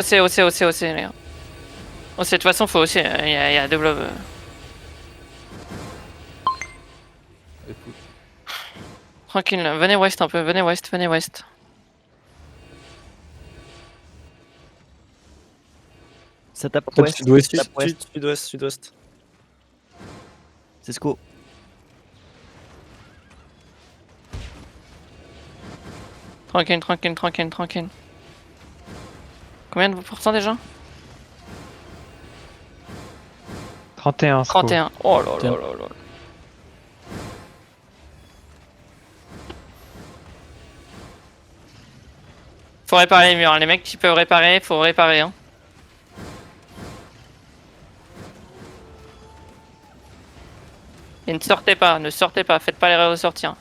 OC, les gars. OC, de toute façon, faut OC, il y a deux blobs. Écoute. Tranquille, venez west un peu, venez west. Ça tape Tape ouest. sud-ouest. Tape ouest. Sud-ouest. C'est ce go. Tranquille. Combien de pourcents déjà? 31. 31. Oh là Tiens. là là là. Faut réparer les murs, hein. Les mecs qui peuvent réparer, faut réparer. Hein. Et ne sortez pas, faites pas l'erreur de sortir.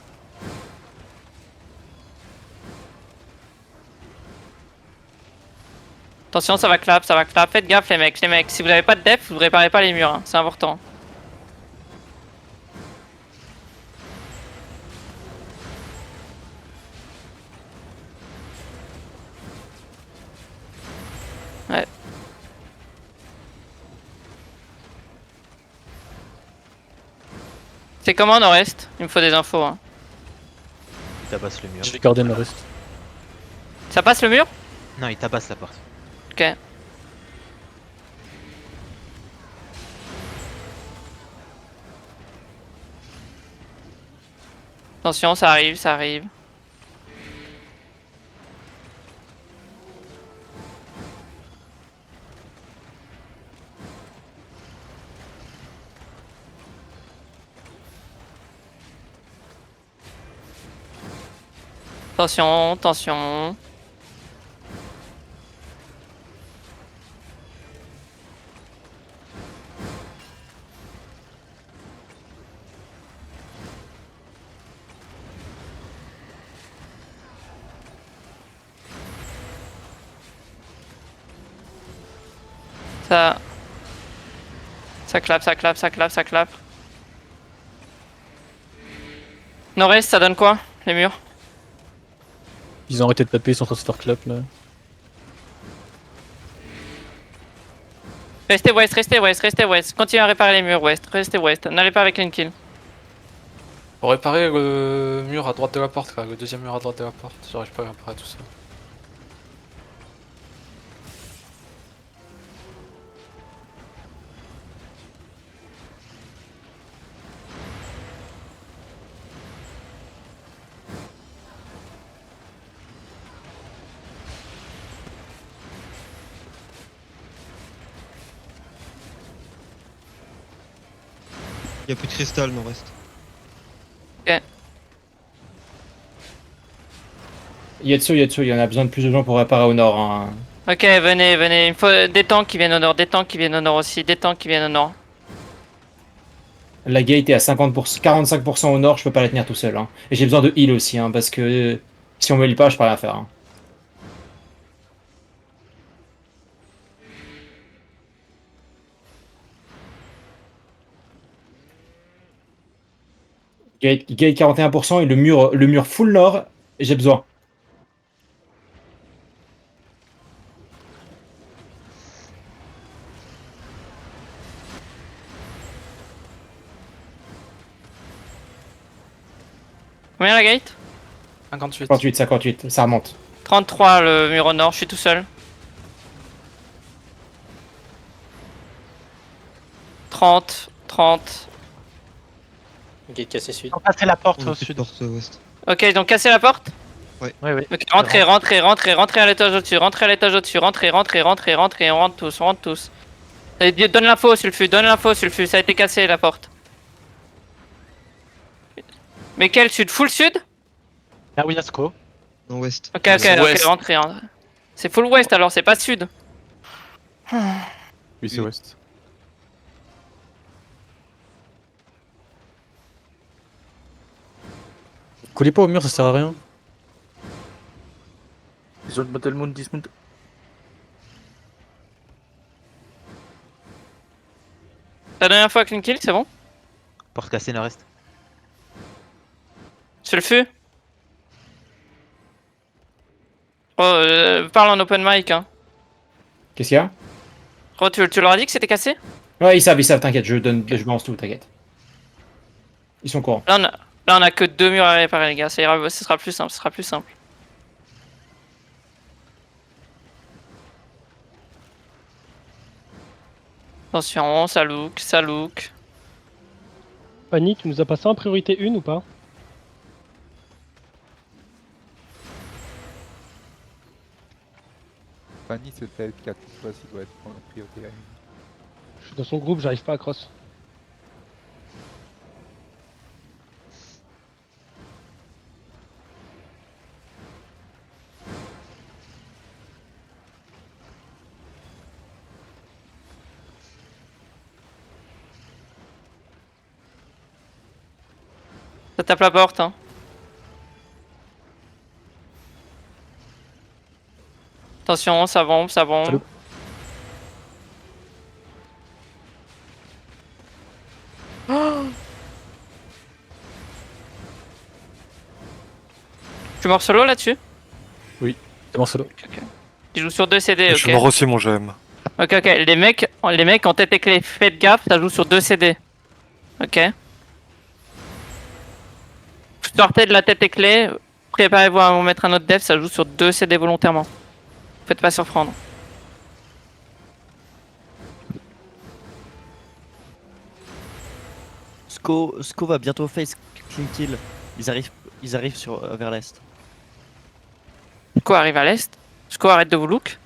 Attention, ça va clap, faites gaffe les mecs, si vous avez pas de def, vous réparez pas les murs, hein. C'est important. Ouais. C'est comment nord-est? Il me faut des infos. Hein. Il tabasse le mur. J'ai gardé le reste. Ça passe le mur? Non, il tabasse la porte. Ok. Attention, ça arrive. Attention. Ça clap. Nord-est, ça donne quoi, les murs? Ils ont arrêté de taper, ils sont en train de se faire clap là. Restez west. Continuez à réparer les murs west. Restez west. N'allez pas avec une kill. Faut réparer le mur à droite de la porte, là, le deuxième mur à droite de la porte. J'arrive pas à réparer tout ça. Y'a plus de cristal nord-est. Yetsu, il y en a besoin de plus de gens pour réparer au nord. Hein. Ok, venez. Il faut des tanks qui viennent au nord. Aussi. Des tanks qui viennent au nord. La gate est à 50%, 45% au nord, je peux pas la tenir tout seul. Hein. Et j'ai besoin de heal aussi, hein, parce que si on me heal pas, je peux rien faire. Hein. Gate 41% et le mur full nord, j'ai besoin. Combien la gate? 58. 58, ça remonte. 33 le mur au nord, je suis tout seul. 30. Gate cassé sud. On passer la porte On au a plus de sud. porte ouest. Ok, ils ont cassé la porte? Oui. Ok, rentrez à l'étage au-dessus. Rentrez, on rentre tous. Et donne l'info, Sulfu, ça a été cassé la porte. Mais quel sud? Full sud? Ah oui, Asco. Non, ouest. Ok, rentrez. C'est full west alors, c'est pas sud. Oui, c'est ouest. Collez pas au mur, ça sert à rien. Ils ont Battle Moon, Dismount. La dernière fois clean kill, c'est bon? Porte cassée nord-est. Sulfu? Oh, parle en open mic, hein. Qu'est-ce qu'il y a? Gros, tu leur as dit que c'était cassé? Ouais, ils savent, t'inquiète, je balance tout, t'inquiète. Ils sont courants. Là, on a que 2 murs à réparer, les gars. Ça ira, ce sera plus simple, ce sera plus simple. Attention, ça look, ça look. Fanny, tu nous as passé en priorité 1 ou pas? Fanny, c'est le TF4, je sais pas s'il doit être en priorité. Je suis dans son groupe, j'arrive pas à cross. Ça tape la porte, hein. Attention, ça bombe, ça bombe. Salut. Tu es mort solo là-dessus? C'est mon solo. Tu joues sur 2 CD, ok. Je suis mort aussi, mon GM. Ok, les mecs en tête et clé, faites gaffe, ça joue sur 2 CD. Ok. Sortez de la tête et clé, préparez-vous à vous mettre un autre dev, ça joue sur 2 CD volontairement. Faites pas surprendre. Sco va bientôt face clean kill. Ils arrivent sur, vers l'est. Sco arrive à l'est. Sco arrête de vous look.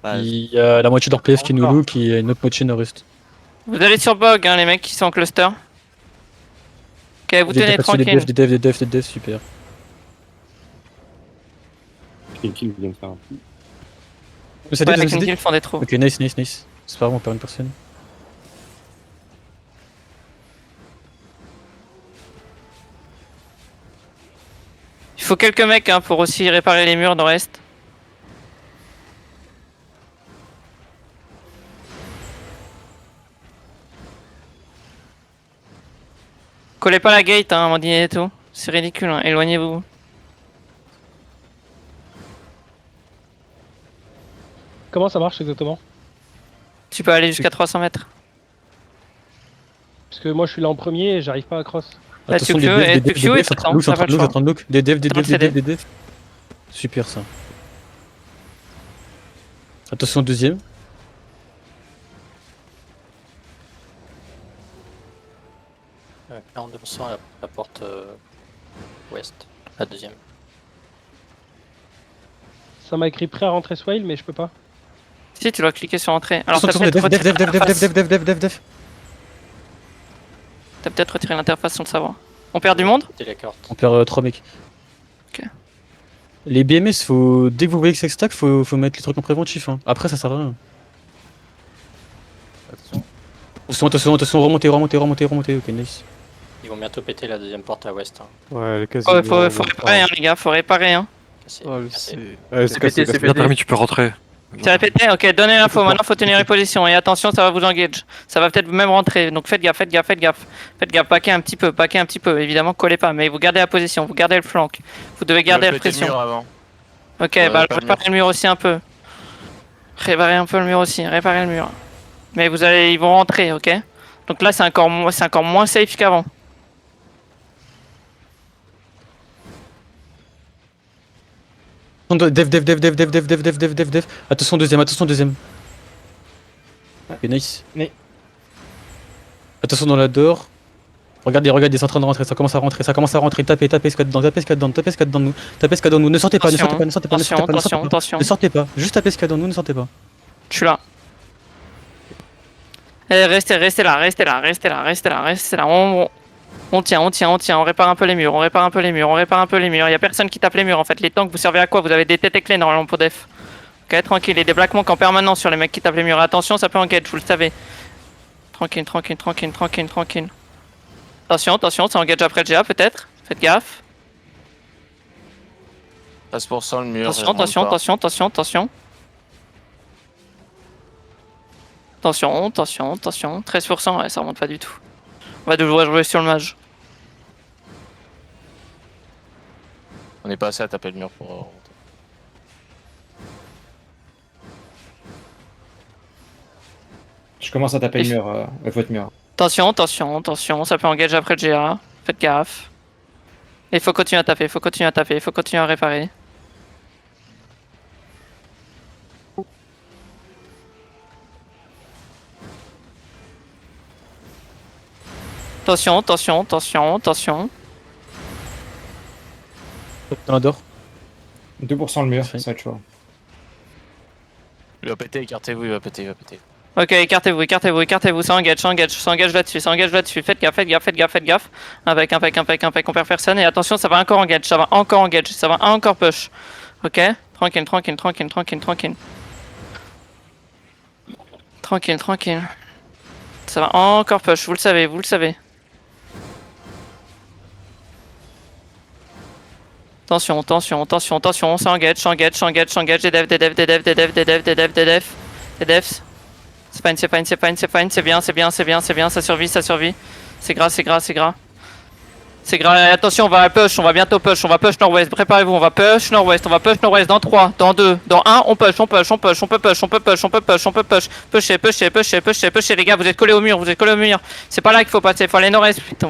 Bah, Il y a la moitié de leur PF qui nous look et une autre moitié nord-est. Vous allez sur Bog, hein, les mecs qui sont en cluster. Ok, vous tenez tranquille. Des devs, super. C'est Ouais, des la devs, Clean Kill font des trous. Ok, nice. C'est pas grave, on perd une personne. Il faut quelques mecs hein, pour aussi réparer les murs nord-est. Collez pas la gate, hein, Amandine et tout. C'est ridicule, hein. Éloignez-vous. Comment ça marche exactement? Tu peux aller jusqu'à 300 mètres. Parce que moi je suis là en premier et j'arrive pas à cross. Là, tu Attention, des queues et devs, tu queues et ça t'attends, look, t'as pas le choix. j'attends de look. Des Dans le CD. devs. Super ça. Attention, deuxième. Ouais, 42% à la porte ouest, la deuxième. Ça m'a écrit prêt à rentrer Swale mais je peux pas. Si, tu dois cliquer sur entrée. Alors, t'as Attention, peut-être retiré l'interface. dev. T'as peut-être retiré l'interface sans le savoir. On perd du monde? On perd 3 mecs. Ok. Les BMS, dès que vous voyez que c'est stack, faut mettre les trucs en préventif. Hein. Après, ça sert à rien. Attention, remontez. Ok, nice. Ils vont bientôt péter la deuxième porte à ouest. Hein. Ouais, elle est quasi. Faut réparer, hein, les gars, faut réparer. Hein. Cassé, Oh, cassé. c'est Bien permis, tu peux rentrer. C'est répété? Ok, donnez l'info, maintenant faut tenir les positions et attention, ça va vous engage. Ça va peut-être même rentrer, donc faites gaffe. Faites gaffe, paquez un petit peu, évidemment collez pas, mais vous gardez la position, vous gardez le flanc. Vous devez garder la pression. Ok, bah réparez le mur aussi un peu. Réparez un peu le mur aussi, réparez le mur. Mais ils vont rentrer, ok? Donc là c'est encore moins safe qu'avant. Dev. Attention, deuxième. Ok, nice. Mais- Attention dans la door. Regardez, c'est en train de rentrer, ça commence à rentrer. Tapez squad dedans nous. Ne sortez pas. Attention. Ne sortez pas. Juste tapez squad dans nous, ne sortez pas. Je suis là. Restez là. On tient, on répare un peu les murs, y a personne qui tape les murs en fait. Les tanks, vous servez à quoi? Vous avez des têtes et clés normalement pour def. Ok, tranquille, et des black monks en permanence sur les mecs qui tapent les murs. Attention, ça peut engage, vous le savez. Tranquille. Attention, ça engage après le GA peut-être. Faites gaffe. 13% le mur. Attention. Attention. 13%, ouais, ça remonte pas du tout. On va devoir jouer sur le mage. On est pas assez à taper le mur pour remonter. Je commence à taper le mur, votre mur. Attention, attention, attention, ça peut engage après le GA. Faites gaffe. Il faut continuer à taper, il faut continuer à taper, il faut continuer à réparer. Attention, attention, attention, attention. Dans la door. 2% le mur, ça va être chaud. Il va péter, écartez-vous, il va péter, il va péter. Ok, écartez-vous, écartez-vous, écartez-vous, ça engage là-dessus, ça engage là-dessus. Faites gaffe, faites gaffe, faites gaffe, faites gaffe. Impec, on perd personne. Et attention, ça va encore engage, ça va encore engage, ça va encore push. Ok, tranquille, tranquille, tranquille, tranquille, tranquille. Tranquille, tranquille. Ça va encore push, vous le savez, vous le savez. Attention, attention, attention, attention, ça engage, des devs, des devs, des devs, des devs, des devs, des devs, des devs, des devs. C'est fine, c'est fine, c'est fine, c'est fine, c'est bien, c'est bien, c'est bien, c'est bien, ça survit, ça survit. C'est gras, c'est gras, c'est gras. C'est gras, attention, on va push, on va bientôt push, on va push nord-ouest, préparez-vous, on va push nord-ouest, on va push nord-ouest dans 3, dans 2, dans 1, on push, on push, on push, on peut push, on peut push, on peut push, on peut push, pusher, pusher, pusher, pusher, pusher, les gars, vous êtes collés au mur, vous êtes collés au mur. C'est pas là qu'il faut passer, il faut aller nord-est, putain,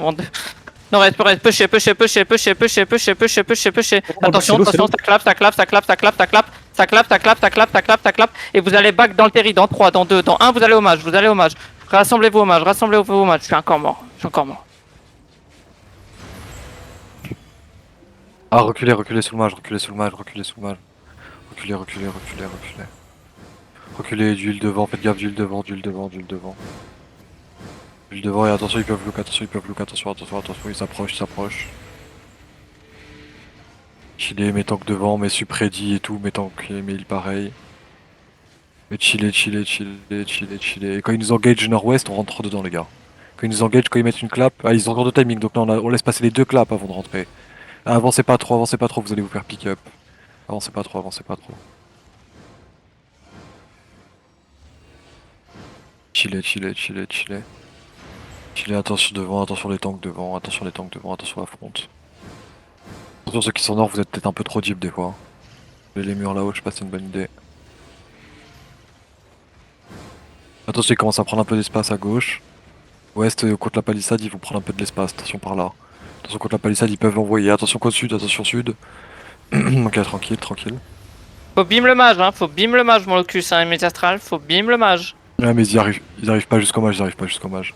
nord-est, pusher, pusher, pusher, pusher, pusher, pusher, pusher, pusher, pusher. Attention, attention, ça clap, ça clap, ça clap, ça clap, ça clap. Ça clap, ça clap, ça clap, ça clap, ça clap. Et vous allez back dans le terri, dans 3, dans 2, dans 1, vous allez au mage, vous allez au mage. Rassemblez-vous au mage, rassemblez-vous au mage. Je suis encore mort, je suis encore mort. Ah, reculez, reculez sous le mage, reculez sous le mage, reculez sous le mage. Reculez, reculez, reculez, reculez. Reculez, d'huile devant, faites gaffe, d'huile devant, d'huile devant, d'huile devant. D'huile devant et attention, ils peuvent look, attention, ils peuvent look, attention, attention, attention, ils s'approchent, ils s'approchent. Chiller, mes tanks devant, mes sup ready et tout, mes tanks, mes heals pareil. Mais chiller, chiller, chiller, chiller, chiller. Et quand ils nous engagent nord-ouest, on rentre dedans les gars. Quand ils nous engagent, quand ils mettent une clap, ah ils ont encore de timing, donc là on laisse passer les 2 claps avant de rentrer. Ah, avancez pas trop, vous allez vous faire pick up. Avancez pas trop, avancez pas trop. Chiller, chiller, chiller, chiller. Chiller, attention devant, attention les tanks devant, attention les tanks devant, attention la front. Attention ceux qui sont nord, vous êtes peut-être un peu trop deep des fois. Les murs là-haut, je sais pas si c'est une bonne idée. Attention, ils commencent à prendre un peu d'espace à gauche. Ouest, contre la palissade, ils vont prendre un peu de l'espace, attention par là. Attention contre la palissade, ils peuvent envoyer. Attention côte sud, attention sud. Ok, tranquille, tranquille. Faut bim le mage, hein, faut bim le mage, mon locus, hein, mes astrales, faut bim le mage. Ouais, mais ils arrivent pas jusqu'au mage, ils arrivent pas jusqu'au mage.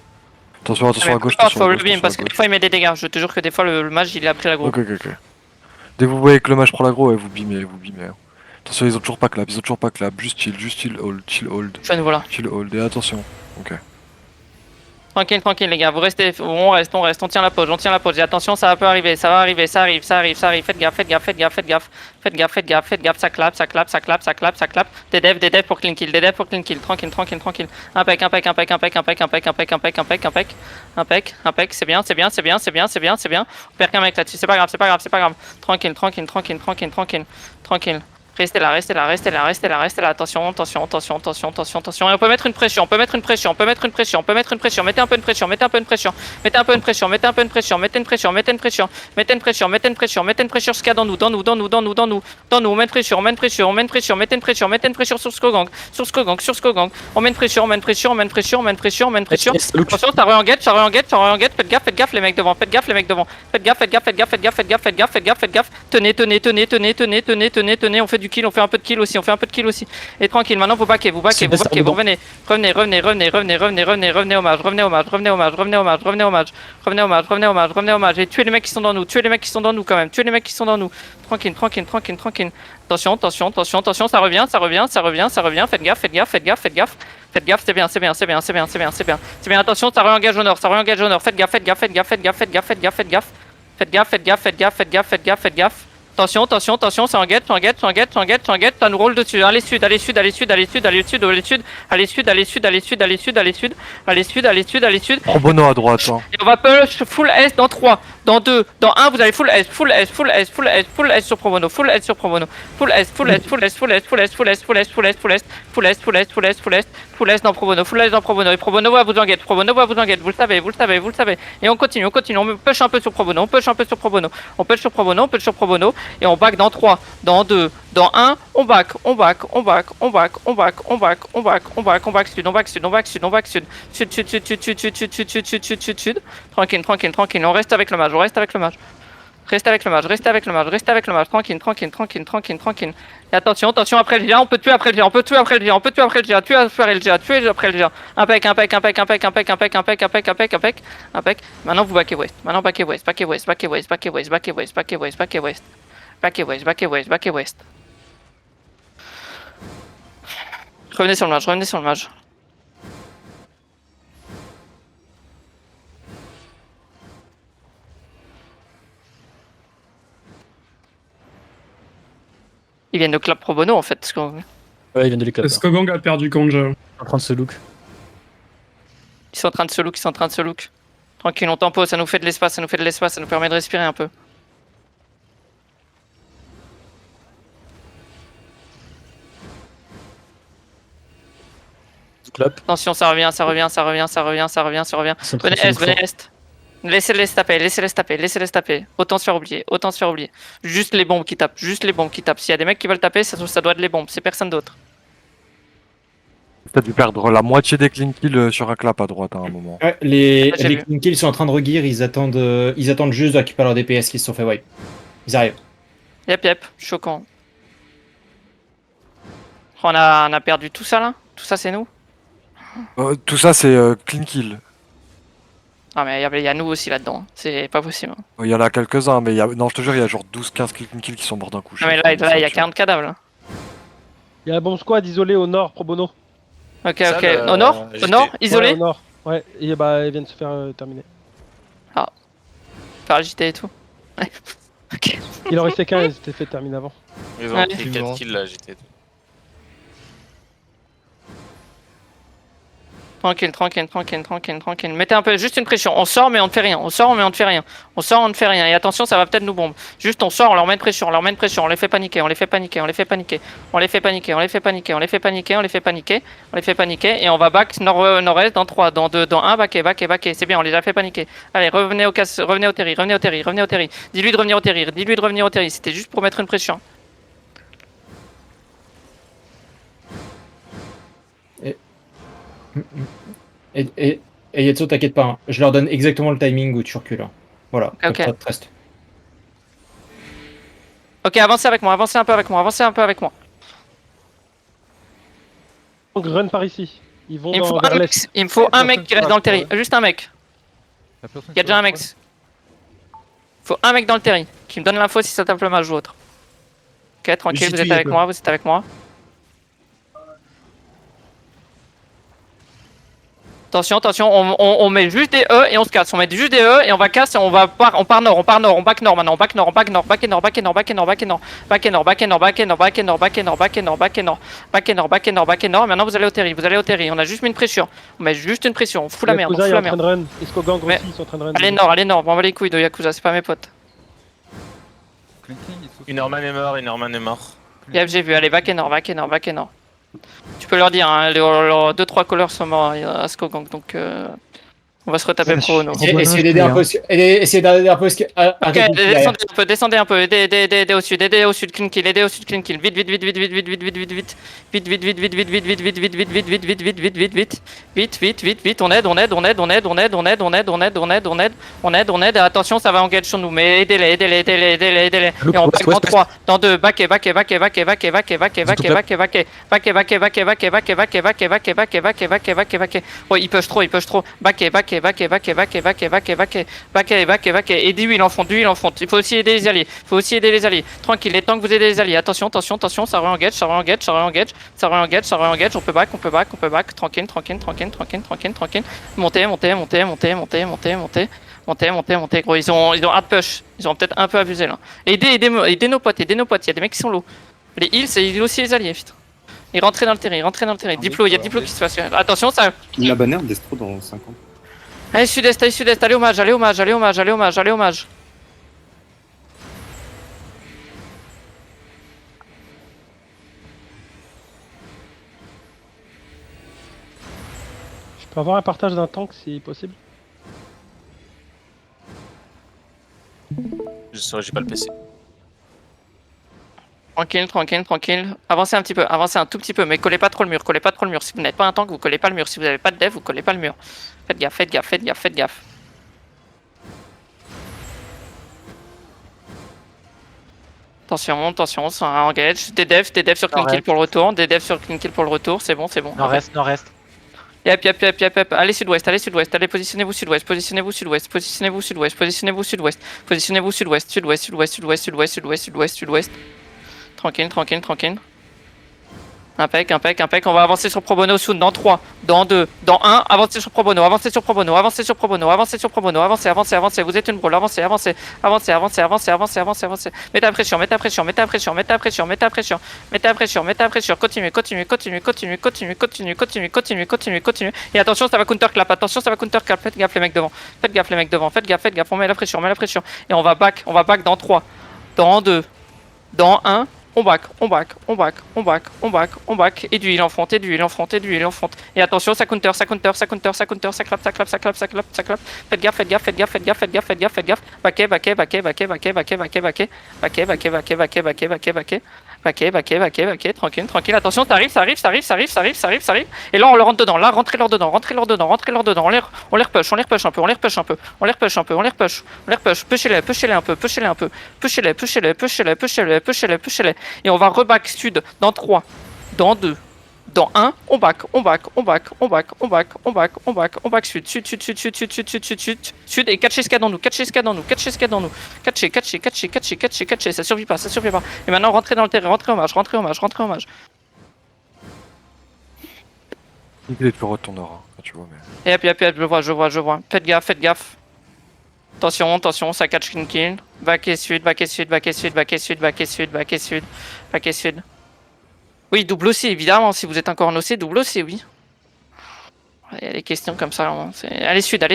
Attention, attention à gauche, attention faut à le gauche, bim, attention parce à que des gauche. fois il met des dégâts. Je te jure que des fois le mage il a pris la grosse. Ok, ok, ok. Dès que vous voyez que le mage prend l'aggro, ouais, vous bimez, vous bimez. Attention, ils ont toujours pas clap, ils ont toujours pas clap. Juste chill, hold, chill, hold. Je voilà. Chill, hold, et attention. Ok. Tranquille, tranquille les gars, vous restez, on reste, on tient la pause, on tient la pause. Et attention, ça peut arriver, ça va arriver, ça arrive, ça arrive, ça arrive. Faites gaffe, faites gaffe, faites gaffe, faites gaffe. Faites gaffe, faites gaffe, faites gaffe, ça clap, ça clap, ça clap, ça clap, ça clap. Des devs pour clean kill, des devs pour clean kill. Tranquille, tranquille, tranquille. Impec, impec, impec, impec, impec, impec, impec, impec, impec, impec. Impec, impec, c'est bien, c'est bien, c'est bien, c'est bien, c'est bien, c'est bien. On perd qu'un mec là-dessus, c'est pas grave, c'est pas grave, c'est pas grave. Tranquille, tranquille, tranquille, tranquille, tranquille, tranquille. Restez là, restez là, restez là, restez là, restez là. Attention, attention, attention, attention, attention, attention. Et on peut mettre une pression, on peut mettre une pression, on peut mettre une pression, on peut mettre une pression. Mettez un peu de pression, mettez un peu de pression, mettez un peu de pression, mettez un peu de pression, mettez une pression, mettez une pression, mettez une pression, mettez une pression, mettez une pression sur ce qu'il y a dans nous, dans nous, dans nous, dans nous, dans nous, dans nous. On met une pression, on met une pression, on met une pression, mettez une pression, mettez une pression sur Skogang, sur Skogang, sur Skogang. On met une pression, on met une pression, on met une pression, on met une pression, on met une pression. Attention, ça re-engage, ça re-engage, ça re-engage. Faites gaffe les mecs devant, faites gaffe les mecs devant. Faites gaffe, faites gaffe, faites gaffe, faites gaffe, faites gaffe, faites gaffe, faites gaffe, faites gaffe. Tenez, tenez, tenez, tenez, tenez, tenez, tenez, tenez. On fait du kill, on fait un peu de kill aussi, on fait un peu de kill aussi. Et tranquille, maintenant vous backez, vous backez, vous backez, vous revenez. Revenez, revenez, revenez, revenez, revenez, revenez, revenez au mage, revenez au mage, revenez au mage, revenez au mage, revenez au mage, revenez au mage, revenez au mage, revenez au mage. Et tuez les mecs qui sont dans nous, tuez les mecs qui sont dans nous quand même, tuez les mecs qui sont dans nous. Tranquille, tranquille, tranquille, tranquille. Attention, attention, attention, attention, ça revient, ça revient, ça revient, ça revient. Faites gaffe, faites gaffe, faites gaffe, faites gaffe. Faites gaffe, c'est bien, c'est bien, c'est bien, c'est bien, c'est bien, c'est bien. C'est bien, attention, ça re-engage au nord, ça re-engage au nord. Faites gaffe, faites gaffe, faites gaffe, faites gaffe, faites gaffe, faites gaffe, faites gaffe. Faites gaffe, faites gaffe, faites gaffe, faites gaffe, faites gaffe, faites gaffe. Attention, attention, attention, ça engage, ça engage, ça engage, ça engage, ça engage, ça nous roule dessus. Allez sud, allez sud, allez sud, allez sud, allez sud, allez sud, allez sud, allez sud, allez sud, allez sud, allez sud, allez sud, allez sud, allez sud. Pro bono à droite, hein. Et on va push full S dans 3, dans 2, dans 1, vous avez full S, full S, full S, full S, full S sur Probono, full S sur Probono, full S, full S, full S, full S, full S, full S, full S, full S, full S, full S, full S, full S, full S, full S dans Probono, full S dans Probono, et Probono va vous enguette, Probono va vous enguette, vous le savez, vous le savez, vous le savez. Et on continue, on push un peu sur Probono, on push un peu sur Probono, on push sur Probono, on push sur Probono, et on back dans 3, dans 2, Dans 1, on back, on back, on back, on back, on back, on back, on back, on back, on back sud, on back sud, on back sud, on back sud. Sud, sud, sud, sud, sud, sud, sud, sud, sud, sud, sud, sud, sud. Tranquille, tranquille, tranquille. On reste avec le mage, on reste avec le mage. Restez avec le mage, restez avec le mage, restez avec le mage. Tranquille, tranquille, tranquille, tranquille, tranquille. Et attention, attention après le GA, on peut tuer après le GA, on peut tuer après le GA, on peut tuer après le GA, tuer après le GA, tuer après le GA. Impec, impec, impec, impec, impec, impec, impec, impec, impec, impec, impec. Maintenant vous backez west. Maintenant backez west, backez west, backez west, backez west, backez west, backez west, backez west. Backez west, backez west, backez west. Revenez sur le mage, revenez sur le mage. Ils viennent de clap pro bono en fait. Parce que... Ouais, il vient de les clap. Skogong a perdu Konja. En train de se look. Ils sont en train de se look, ils sont en train de se look. Tranquille, on tempo, ça nous fait de l'espace, ça nous fait de l'espace, ça nous permet de respirer un peu. Clap. Attention, ça revient, ça revient, ça revient, ça revient, ça revient, ça revient. Venez est, venez est. Laissez-les se taper, laissez-les se taper, laissez-les se taper. Autant se faire oublier, autant se faire oublier. Juste les bombes qui tapent, juste les bombes qui tapent. S'il y a des mecs qui veulent taper, ça doit être les bombes, c'est personne d'autre. T'as dû perdre la moitié des clean kills sur un clap à droite à un moment. Ouais, les J'ai vu. clean kills sont en train de regear, ils attendent juste de récupérer leur DPS qui se sont fait wipe. Ils arrivent. Yep, yep, choquant. On a perdu tout ça là? Tout ça c'est nous? Tout ça c'est clean kill. Ah mais il y a nous aussi là-dedans, c'est pas possible. Il y en a quelques-uns, mais non, je te jure, il y a genre 12-15 clean kills qui sont morts d'un coup. Ah mais là il y a 40 cadavres là. Il y a la bombe squad isolée au nord, pro bono. Ok, Ça, ok. Au nord? Au nord? Isolé? Ouais, au nord. Ouais, et bah ils viennent de se faire terminer. Par JT et tout. Ouais. Ok. Il en restait qu'un, ils s'étaient fait terminer avant. Ils ont Ouais. pris 4 kills là, j'étais. Tranquille, tranquille, tranquille, tranquille, tranquille. Mettez un peu, juste une pression. On sort mais on ne fait rien. On sort mais on ne fait rien. On sort, on ne fait rien. Et attention, ça va peut-être nous bombe. Juste on sort, on leur met une pression, on leur met une pression, on les fait paniquer, on les fait paniquer, on les fait paniquer, on les fait paniquer, on les fait paniquer, on les fait paniquer, on les fait paniquer, on les fait paniquer et on va back nord-est dans 3, dans 2, dans 1, backé, backé, backé. C'est bien, on les a fait paniquer. Allez, revenez au casse, revenez au terri, revenez au terri, revenez au terri. Dis-lui de revenir au terri, dis-lui de revenir au terri. C'était juste pour mettre une pression. Et Yetso, t'inquiète pas, hein. Je leur donne exactement le timing où tu recules. Hein. Voilà, Ok. comme ça, te reste. Ok, avancez avec moi, avancez un peu avec moi, avancez un peu avec moi. Donc run par ici. Ils vont Il me faut vers un l'est. mec, il me faut un mec qui reste dans le terri. Juste un mec. Il y a déjà un mec. Faut un mec dans le terri qui me donne l'info si ça tape le mage ou autre. Ok, tranquille, vous êtes avec moi, vous êtes avec moi. Attention, attention, on met juste des E et on se casse. On met juste des E et on va casse et on part nord, on part nord, on back nord maintenant, on back nord, on back nord, back nord, back nord, back nord, back nord, back nord, back nord, back nord, back nord, back nord, back nord, back nord, back nord, back nord, back nord. Maintenant vous allez au terri, vous allez au terri. On a juste mis une pression. On met juste une pression, on fout la merde, on fout Yakuza est la en train merde. de run. Et Skogong Mais- aussi, ils sont en train de run. Allez nord, on va les couilles de Yakuza, c'est pas mes potes. Une Norman est mort, une Norman est mort. Yep, j'ai vu, allez, back nord, back nord, back nord. Tu peux leur dire, hein, les 2-3 colleurs sont morts à Skogong, donc on va se retaper pro, non. Essayez d'aider un peu. Essayez d'aider un peu. Ok, descendez un peu, aidez au sud, clean kill, aidez au sud, clean kill, vite, on aide, attention, ça va engage sur nous, mais aidez-les, et on back dans 3, dans 2, backé, oh, ils push trop, backé, et du heal en front, il faut aussi aider les alliés, tranquille, les temps que vous aidez les alliés, attention, ça re-engage, on peut back, tranquille, montez, gros, ils ont hard push, ils ont peut-être un peu abusé là, aidez nos potes, il y a des mecs qui sont low, les heals, c'est heal aussi les alliés, putain. Et rentrez dans le terrain, Diplo, il y a Diplo qui se passe, attention, ça... Il a banner Destro dans 5 ans. Allez sud-est, allez au mage. Je peux avoir un partage d'un tank si possible. Je saurais, j'ai pas le PC. Tranquille, tranquille, tranquille. Avancez un petit peu, avancez un tout petit peu, mais collez pas trop le mur, collez pas trop le mur. Si vous n'êtes pas un tank, vous collez pas le mur. Si vous n'avez pas de dev, vous collez pas le mur. Faites gaffe, faites gaffe, faites gaffe, faites gaffe. Attention, ça engage. Des devs sur clean kill pour le retour. Des devs sur clean kill pour le retour. C'est bon, c'est bon. Nord-est, nord-est. Yep. Allez sud-ouest, allez positionnez-vous sud-ouest, positionnez-vous sud-ouest, positionnez-vous sud-ouest, positionnez-vous sud-ouest, positionnez-vous sud-ouest, sud-ouest. Tranquille. Impec. On va avancer sur Pro Bono soon dans 3, dans 2, dans 1. Avancez sur Pro Bono, avancez. Vous êtes une brûle, avancez. Mettez la pression. Continuez. Et attention, ça va counter clap. Faites gaffe les mecs devant. Faites gaffe. On met la pression. Et on va back dans 3, dans 2, dans 1. On back. Et du heal en front. Et attention, ça counter. Ça clap. Faites gaffe. Backez. Tranquille. Attention, ça arrive. Et là, on leur rentre dedans. Rentrez leur dedans. On les repush un peu. Pushez-les un peu. Et on va reback sud dans 3, dans 2, dans 1. On back sud. Et 4 escades dans nous. 4 ça survit pas. Et maintenant, rentrez dans le terrain. Rentrez en mage. Il est plus retournera, tu vois, mais. Et hop, je vois. Faites gaffe. Attention, ça catch clean kill. Backez sud. Oui, double aussi, évidemment. Si vous êtes encore en OC, double aussi, oui. Il y a des questions comme ça. Hein. Allez sud.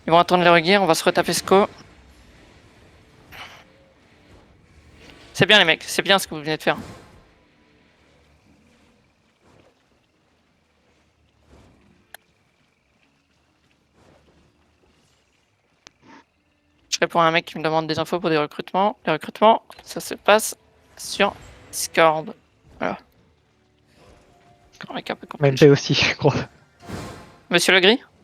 Ils vont attendre les regears, on va se retaper SCO. C'est bien les mecs, c'est bien ce que vous venez de faire. Je réponds à un mec qui me demande des infos pour des recrutements. Les recrutements, ça se passe sur Discord. Voilà. Un mec un peu compliqué. MP aussi, je crois. Monsieur Legris ?